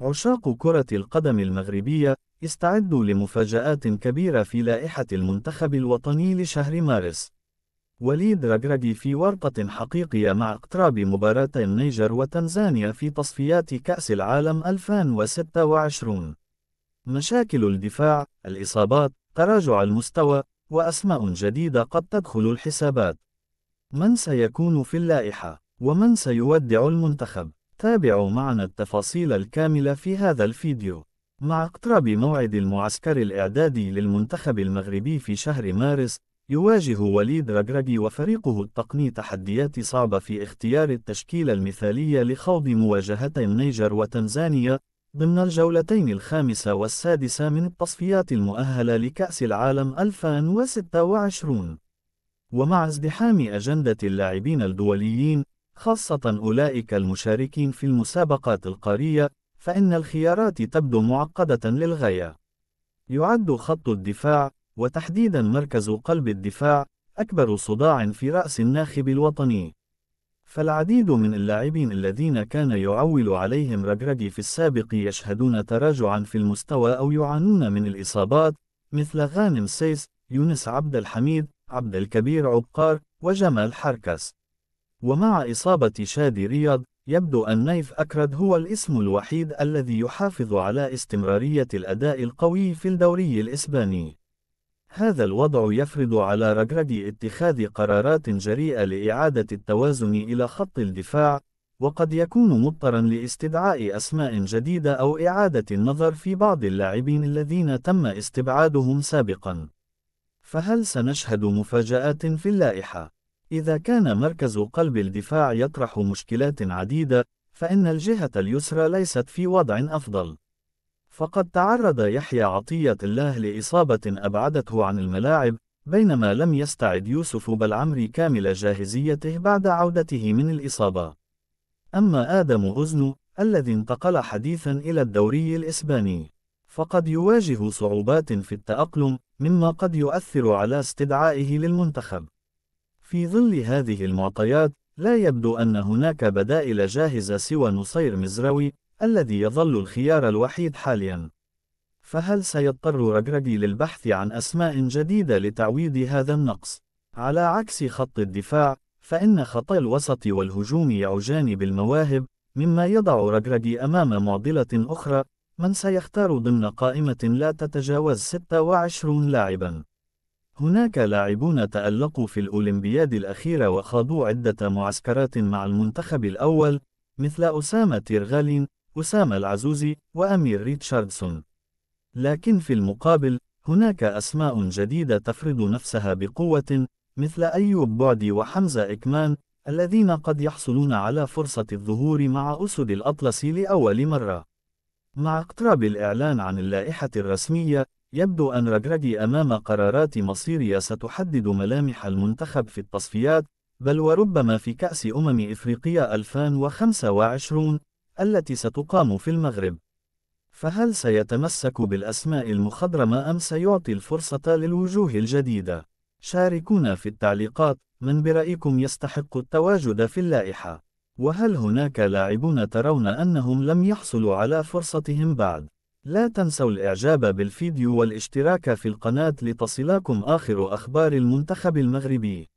عشاق كرة القدم المغربية استعدوا لمفاجآت كبيرة في لائحة المنتخب الوطني لشهر مارس. وليد ركراكي في ورطة حقيقية مع اقتراب مباراة النيجر وتنزانيا في تصفيات كأس العالم 2026. مشاكل الدفاع، الإصابات، تراجع المستوى، وأسماء جديدة قد تدخل الحسابات. من سيكون في اللائحة؟ ومن سيودع المنتخب؟ تابعوا معنا التفاصيل الكاملة في هذا الفيديو. مع اقتراب موعد المعسكر الإعدادي للمنتخب المغربي في شهر مارس، يواجه وليد ركراكي وفريقه التقني تحديات صعبة في اختيار التشكيلة المثالية لخوض مواجهتي النيجر وتنزانيا ضمن الجولتين الخامسة والسادسة من التصفيات المؤهلة لكأس العالم 2026. ومع ازدحام أجندة اللاعبين الدوليين، خاصة أولئك المشاركين في المسابقات القارية، فإن الخيارات تبدو معقدة للغاية. يعد خط الدفاع، وتحديدا مركز قلب الدفاع، أكبر صداع في رأس الناخب الوطني. فالعديد من اللاعبين الذين كان يعول عليهم ركراكي في السابق يشهدون تراجعا في المستوى أو يعانون من الإصابات، مثل غانم سيس، يونس عبد الحميد، عبد الكبير عبقار، وجمال حركس. ومع إصابة شادي رياض، يبدو أن نايف أكرد هو الاسم الوحيد الذي يحافظ على استمرارية الأداء القوي في الدوري الإسباني. هذا الوضع يفرض على ركراكي اتخاذ قرارات جريئة لإعادة التوازن إلى خط الدفاع، وقد يكون مضطرا لاستدعاء أسماء جديدة أو إعادة النظر في بعض اللاعبين الذين تم استبعادهم سابقا. فهل سنشهد مفاجآت في اللائحة؟ إذا كان مركز قلب الدفاع يطرح مشكلات عديدة، فإن الجهة اليسرى ليست في وضع أفضل. فقد تعرض يحيى عطية الله لإصابة أبعدته عن الملاعب، بينما لم يستعد يوسف بلعمري كامل جاهزيته بعد عودته من الإصابة. أما آدم غزنو، الذي انتقل حديثا إلى الدوري الإسباني، فقد يواجه صعوبات في التأقلم، مما قد يؤثر على استدعائه للمنتخب. في ظل هذه المعطيات، لا يبدو أن هناك بدائل جاهزة سوى نصير مزراوي، الذي يظل الخيار الوحيد حاليا. فهل سيضطر ركراكي للبحث عن أسماء جديدة لتعويض هذا النقص؟ على عكس خط الدفاع، فإن خطي الوسط والهجوم يعجان بالمواهب، مما يضع ركراكي أمام معضلة أخرى: من سيختار ضمن قائمة لا تتجاوز 26 لاعبا؟ هناك لاعبون تألقوا في الأولمبياد الأخيرة وخاضوا عدة معسكرات مع المنتخب الأول، مثل أسامة تيرغالين، أسامة العزوزي، وأمير ريتشاردسون. لكن في المقابل، هناك أسماء جديدة تفرض نفسها بقوة، مثل أيوب بعدي وحمزة إكمان، الذين قد يحصلون على فرصة الظهور مع أسود الأطلس لأول مرة. مع اقتراب الإعلان عن اللائحة الرسمية، يبدو أن ركراكي أمام قرارات مصيرية ستحدد ملامح المنتخب في التصفيات، بل وربما في كأس إفريقيا 2025 التي ستقام في المغرب. فهل سيتمسك بالأسماء المخضرمة أم سيعطي الفرصة للوجوه الجديدة؟ شاركونا في التعليقات، من برأيكم يستحق التواجد في اللائحة؟ وهل هناك لاعبون ترون أنهم لم يحصلوا على فرصتهم بعد؟ لا تنسوا الإعجاب بالفيديو والاشتراك في القناة لتصلكم آخر أخبار المنتخب المغربي.